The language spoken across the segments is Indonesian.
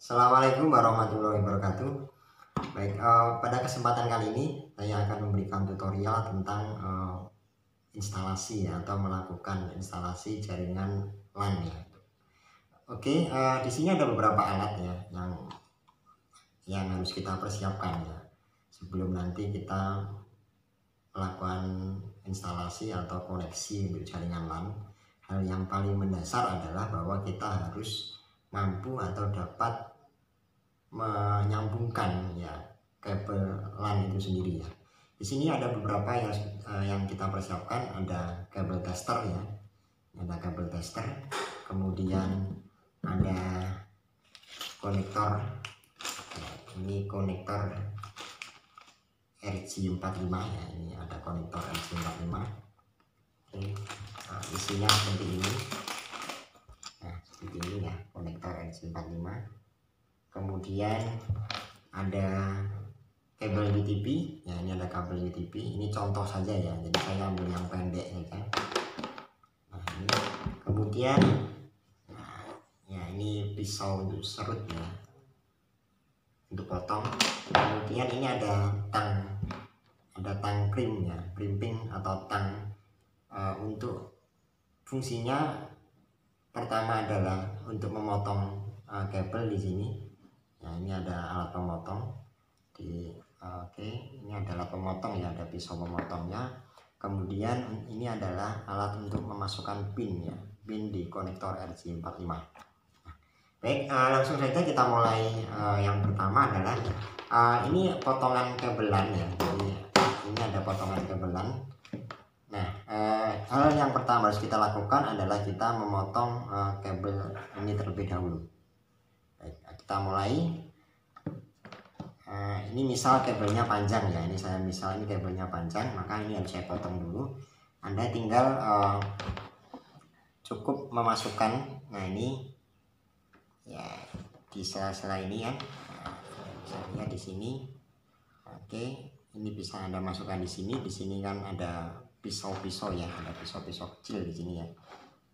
Assalamualaikum warahmatullahi wabarakatuh. Baik, pada kesempatan kali ini saya akan memberikan tutorial tentang instalasi atau melakukan instalasi jaringan LAN ya. Oke, di sini ada beberapa alat ya yang harus kita persiapkan ya sebelum nanti kita melakukan instalasi atau koneksi untuk jaringan LAN. Hal yang paling mendasar adalah bahwa kita harus mampu atau dapat menyambungkan ya kabel LAN itu sendiri ya. Di sini ada beberapa yang kita persiapkan, ada kabel tester ya, ada kabel tester, kemudian ada konektor ya, ini konektor RJ45 ya, ini ada konektor RJ45. Oke, isinya seperti ini. Nah, seperti ini ya, konektor RJ45. Kemudian ada kabel UTP ya, ini ada kabel UTP, ini contoh saja ya, jadi saya ambil yang pendek ya kan. Nah, ini kemudian ya ini pisau untuk serut ya, untuk potong. Kemudian ini ada tang krim ya, crimping atau tang untuk fungsinya pertama adalah untuk memotong kabel di sini. Nah, ini ada alat pemotong oke, ini adalah pemotong ya, ada pisau pemotongnya. Kemudian ini adalah alat untuk memasukkan pin ya, pin di konektor RJ45. Baik, langsung saja kita mulai. Yang pertama adalah ini potongan kabelan ya, jadi ini ada potongan kabelan. Nah, hal yang pertama harus kita lakukan adalah kita memotong kabel ini terlebih dahulu. Baik, kita mulai. Ini misal kabelnya panjang ya, ini saya misal ini kabelnya panjang, maka ini harus saya potong dulu. Anda tinggal cukup memasukkan, nah ini ya di sela-sela ini ya, saya lihat di sini. Oke, ini bisa Anda masukkan di sini. Di sini kan ada pisau-pisau ya, ada pisau-pisau kecil di sini ya,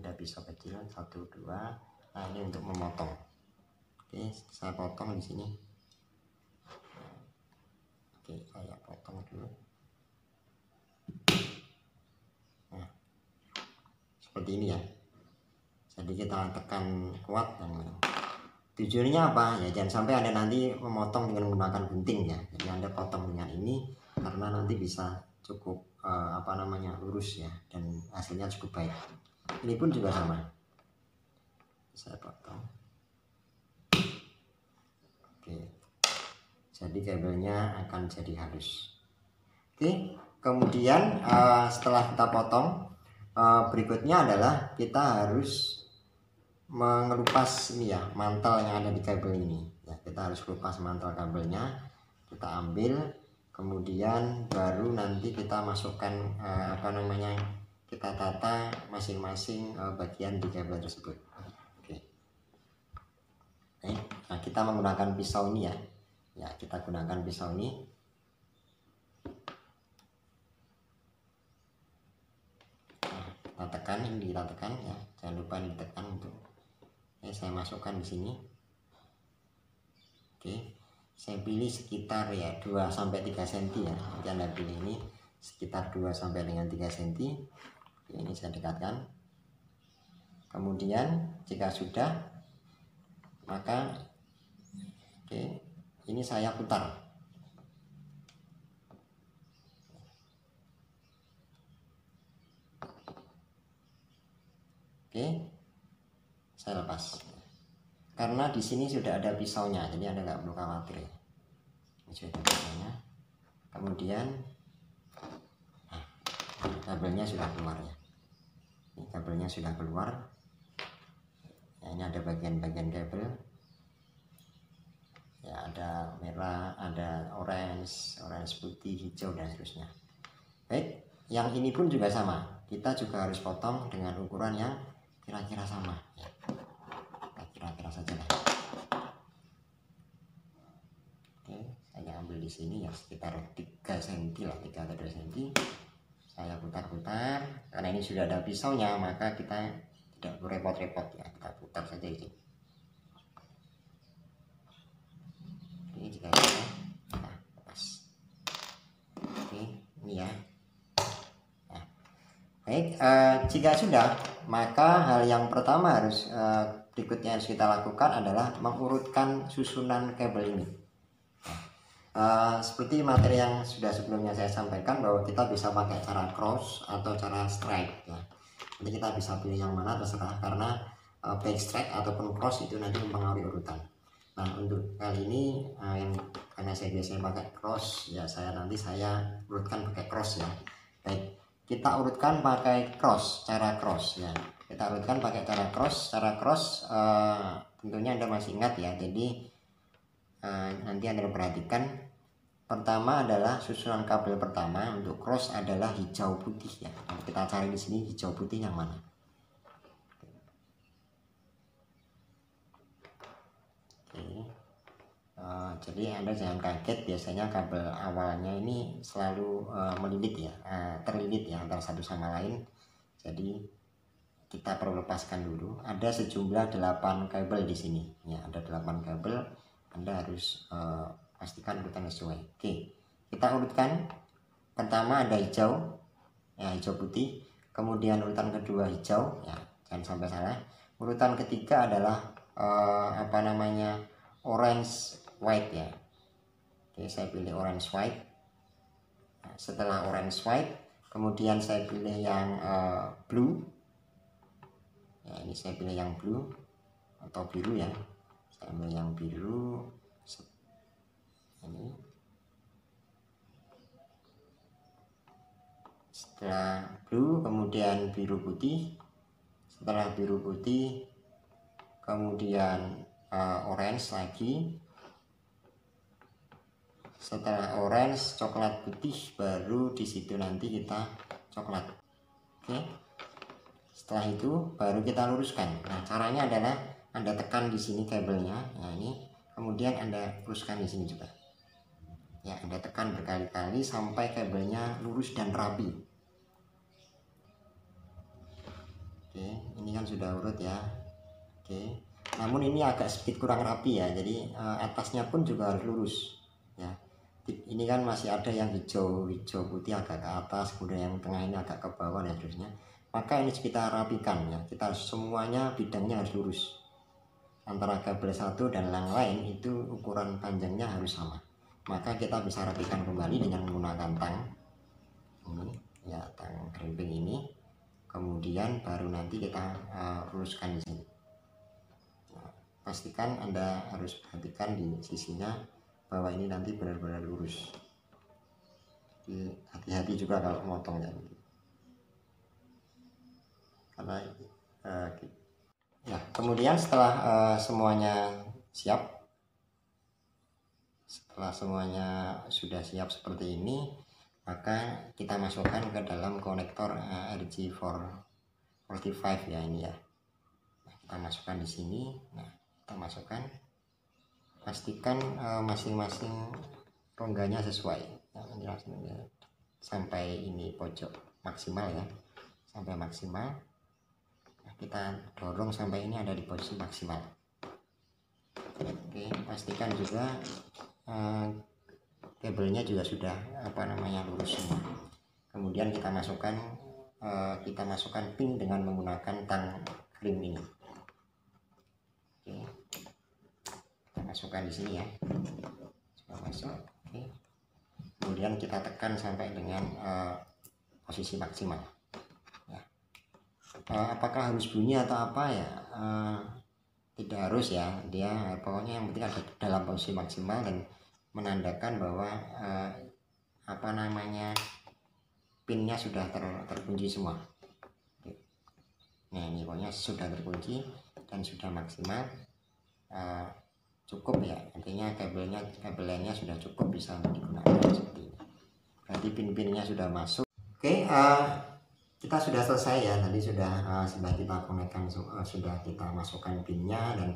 ada pisau kecil 1, 2. Nah, ini untuk memotong. Oke, saya potong di sini. Oke, saya potong dulu. Nah, seperti ini ya. Jadi kita tekan kuat dan tujuannya apa ya, jangan sampai Anda nanti memotong dengan menggunakan gunting ya. Jadi Anda potong dengan ini karena nanti bisa cukup lurus ya, dan hasilnya cukup baik. Ini pun juga sama, saya potong. Oke, jadi kabelnya akan jadi halus. Oke, kemudian setelah kita potong, berikutnya adalah kita harus mengelupas ini ya, mantel yang ada di kabel ini ya. Kita harus kelupas mantel kabelnya, kita ambil, kemudian baru nanti kita masukkan kita tata masing-masing bagian di kabel tersebut. Oke. Nah, kita menggunakan pisau ini ya, kita gunakan pisau ini. Nah, kita tekan, ini kita tekan ya, jangan lupa ditekan untuk. Saya masukkan di sini. Oke, saya pilih sekitar ya 2-3 cm ya. Nanti Anda pilih ini sekitar 2-3 cm. Ini saya dekatkan. Kemudian jika sudah, maka oke, ini saya putar. Oke, saya lepas karena di sini sudah ada pisaunya, jadi Anda nggak perlu khawatir ya. Ini sudah ada pisaunya. Kemudian kabelnya sudah keluar ya. Ini kabelnya sudah keluar ya, ini ada bagian-bagian kabel ya, ada merah, ada orange, putih, hijau, dan seterusnya. Baik, yang ini pun juga sama, kita juga harus potong dengan ukuran yang kira-kira sama ya. Kira-kira saja lah. Oke, saya ambil di sini ya sekitar 3 cm lah, 3 atau 2 cm. Saya putar-putar, karena ini sudah ada pisaunya maka kita tidak perlu repot-repot ya, kita putar saja ini. Oke, jika sudah, maka hal yang pertama berikutnya harus kita lakukan adalah mengurutkan susunan kabel ini. Seperti materi yang sudah sebelumnya saya sampaikan bahwa kita bisa pakai cara cross atau cara strike ya. Nanti kita bisa pilih yang mana terserah, karena baik strike ataupun cross itu nanti mempengaruhi urutan. Nah, untuk kali ini karena saya biasanya pakai cross ya, nanti saya urutkan pakai cross ya. Baik, kita urutkan pakai cara cross ya. Kita urutkan pakai cara cross. Tentunya Anda masih ingat ya. Jadi nanti Anda perhatikan, pertama adalah susunan kabel pertama untuk cross adalah hijau putih ya. Kita cari di sini hijau putih yang mana. Oke. Jadi Anda jangan kaget, biasanya kabel awalnya ini selalu melilit ya, terlilit ya antara satu sama lain. Jadi kita perlu lepaskan dulu. Ada sejumlah 8 kabel di sini ya, ada 8 kabel. Anda harus pastikan urutan sesuai. Oke, kita urutkan. Pertama ada hijau ya, hijau putih, kemudian urutan kedua hijau ya, jangan sampai salah. Urutan ketiga adalah orange white ya. Oke, saya pilih orange white. Nah, setelah orange white, kemudian saya pilih yang blue ya. Ini saya pilih yang blue atau biru ya. Saya ambil yang biru ini. Setelah blue, kemudian biru putih. Setelah biru putih, kemudian orange lagi. Setelah orange, coklat putih, baru di situ nanti kita coklat. Oke. Setelah itu baru kita luruskan. Nah, caranya adalah Anda tekan di sini kabelnya. Nah, ini kemudian Anda luruskan di sini juga. Ya, Anda tekan berkali-kali sampai kabelnya lurus dan rapi. Oke, ini kan sudah urut ya. Oke. Namun ini agak sedikit kurang rapi ya. Jadi atasnya pun juga harus lurus ya. Ini kan masih ada yang hijau putih agak ke atas, kemudian yang tengah ini agak ke bawah dan seterusnya. Maka ini kita rapikan ya. Kita semuanya bidangnya harus lurus. Antara kabel satu dan yang lain itu ukuran panjangnya harus sama. Maka kita bisa rapikan kembali dengan menggunakan tang ini ya, tang crimping ini. Kemudian baru nanti kita luruskan di sini. Nah, pastikan Anda harus perhatikan di sisinya bahwa ini nanti benar-benar lurus. Hati-hati juga kalau motongnya ini. Karena ya, kemudian setelah semuanya siap, setelah semuanya sudah siap seperti ini, maka kita masukkan ke dalam konektor RG445 ya, ini ya. Nah, kita masukkan di sini. Nah, kita masukkan, pastikan masing-masing rongganya sesuai ya, sampai ini pojok maksimal ya, sampai maksimal. Nah, kita dorong sampai ini ada di posisi maksimal. Oke, pastikan juga kabelnya juga sudah lurus semua. Kemudian kita masukkan pin dengan menggunakan tang krim ini. Oke, kita masukkan di sini ya. Coba masuk. Oke. Kemudian kita tekan sampai dengan posisi maksimal. Apakah harus bunyi atau apa ya, tidak harus ya, dia pokoknya yang penting ada dalam posisi maksimal dan menandakan bahwa pinnya sudah terkunci semua. Nah, ini pokoknya sudah terkunci dan sudah maksimal, cukup ya, artinya kabelnya sudah cukup bisa digunakan seperti ini. Berarti pin-pinnya sudah masuk. Oke, kita sudah selesai ya, tadi sudah kita konekkan, sudah kita masukkan pinnya dan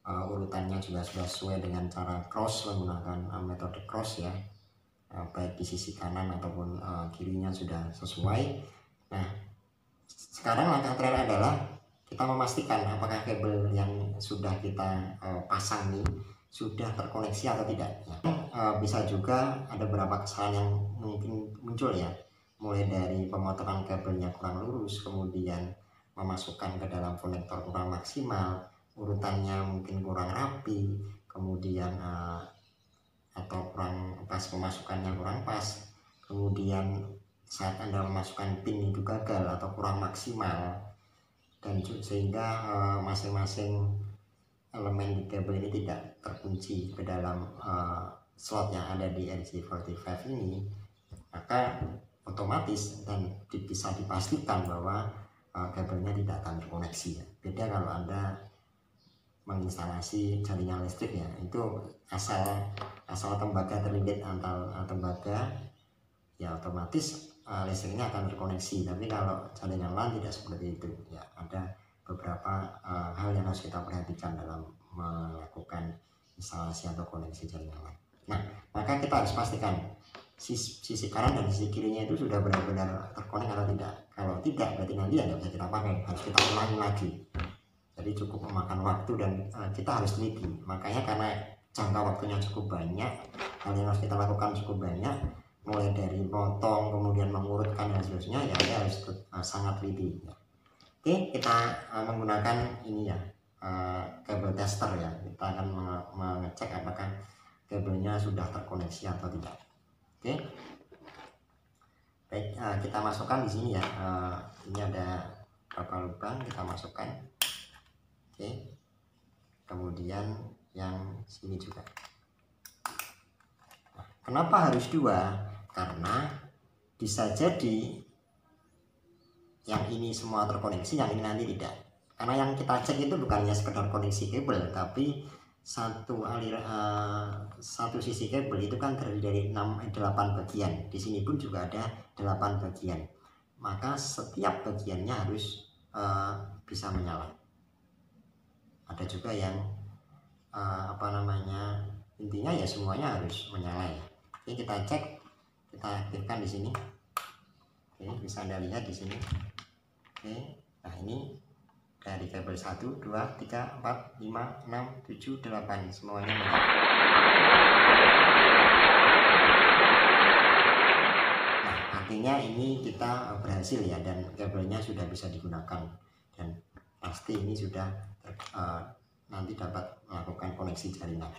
urutannya juga sudah sesuai dengan cara cross, menggunakan metode cross ya, baik di sisi kanan ataupun kirinya sudah sesuai. Nah, sekarang langkah terakhir adalah kita memastikan apakah kabel yang sudah kita pasang ini sudah terkoneksi atau tidak ya. Bisa juga ada beberapa kesalahan yang mungkin muncul ya. mulai dari pemotongan kabelnya kurang lurus, kemudian memasukkan ke dalam konektor kurang maksimal, urutannya mungkin kurang rapi, kemudian atau kurang pas, pemasukannya kurang pas, kemudian saat Anda memasukkan pin itu gagal atau kurang maksimal, dan sehingga masing-masing elemen di kabel ini tidak terkunci ke dalam slot yang ada di RJ45 ini, maka otomatis dan bisa dipastikan bahwa kabelnya tidak akan terkoneksi ya. Beda kalau Anda menginstalasi jaringan listrik ya, itu asal tembaga terlilit antar tembaga ya, otomatis listriknya akan terkoneksi. Tapi kalau jaringan LAN tidak seperti itu ya, ada beberapa hal yang harus kita perhatikan dalam melakukan instalasi atau koneksi jaringan LAN. Nah, maka kita harus pastikan sisi kanan dan sisi kirinya itu sudah benar-benar terkonek atau tidak. Kalau tidak, berarti nanti tidak bisa kita pakai, harus kita ulangi lagi. Jadi cukup memakan waktu dan kita harus teliti. Makanya karena jangka waktunya cukup banyak, hal yang harus kita lakukan cukup banyak, mulai dari potong, kemudian mengurutkan dan seterusnya ya, harus sangat teliti ya. Oke, kita menggunakan ini ya, kabel tester ya. Kita akan mengecek apakah kabelnya sudah terkoneksi atau tidak. Oke, baik, kita masukkan di sini ya. Ini ada beberapa lubang, kita masukkan. Oke, kemudian yang sini juga. Nah, kenapa harus dua? Karena bisa jadi yang ini semua terkoneksi, yang ini nanti tidak. Karena yang kita cek itu bukannya sekedar koneksi kabel, tapi satu sisi kabel itu kan terdiri dari 8 bagian. Di sini pun juga ada 8 bagian. Maka setiap bagiannya harus bisa menyala. Ada juga yang intinya ya semuanya harus menyala ya. Oke, kita cek, kita aktifkan di sini. Oke, bisa Anda lihat di sini. Oke, nah ini dari kabel 1, 2, 3, 4, 5, 6, 7, 8 semuanya menyala. Nah, artinya ini kita berhasil ya, dan kabelnya sudah bisa digunakan, dan pasti ini sudah nanti dapat melakukan koneksi jaringan.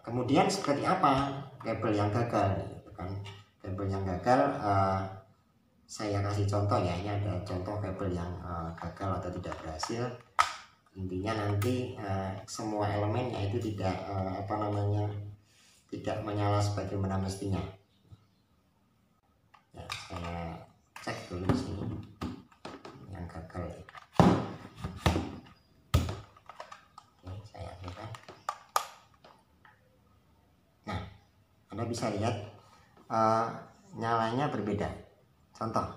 Kemudian seperti apa kabel yang gagal gitu kan? Kabel yang gagal, saya kasih contoh ya. Ini ada contoh kabel yang gagal atau tidak berhasil. Intinya nanti semua elemennya itu tidak tidak menyala sebagaimana mestinya. Ya, saya cek dulu di sini yang gagal. Oke, saya aktifkan. Nah, Anda bisa lihat nyalanya berbeda. Contoh,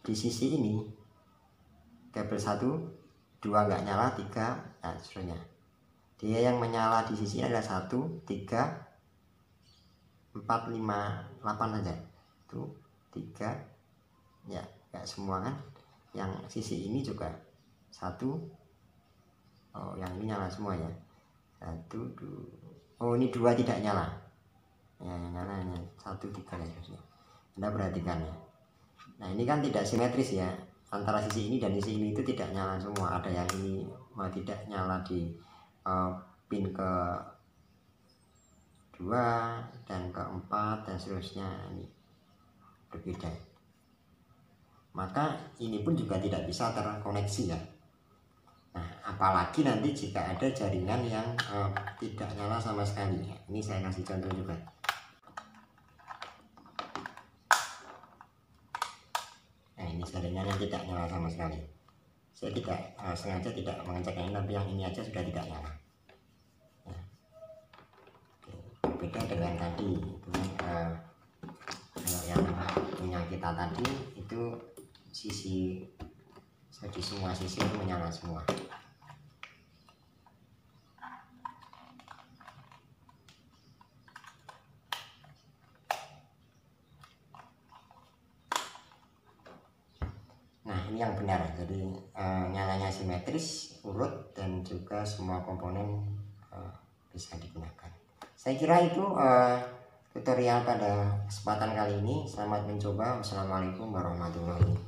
di sisi ini kabel 1, 2 nggak nyala, 3, nah seterusnya. Dia yang menyala di sisi adalah 1, 3, 4, 5, 8 saja. Itu 3 ya, nggak semua kan. Yang sisi ini juga 1, oh yang ini nyala semua ya. 1, 2, oh ini 2 tidak nyala ya, yang nyala hanya 1, 3 dan seterusnya. Anda perhatikan ya. Nah ini kan tidak simetris ya, antara sisi ini dan sisi ini itu tidak nyala semua. Ada yang ini tidak nyala di pin ke 2 dan ke 4 dan seterusnya, ini berbeda. Maka ini pun juga tidak bisa terkoneksi ya. Nah apalagi nanti jika ada jaringan yang tidak nyala sama sekali. Ini saya kasih contoh juga. Ini jaringan yang tidak nyala sama sekali. Saya tidak sengaja tidak mengecek ini, tapi yang ini aja sudah tidak nyala. Nah, beda dengan tadi itu yang punya kita tadi itu sisi, jadi semua sisi itu menyala semua. Nah ini yang benar, jadi nyalanya simetris, urut, dan juga semua komponen bisa digunakan. Saya kira itu tutorial pada kesempatan kali ini. Selamat mencoba. Wassalamualaikum warahmatullahi wabarakatuh.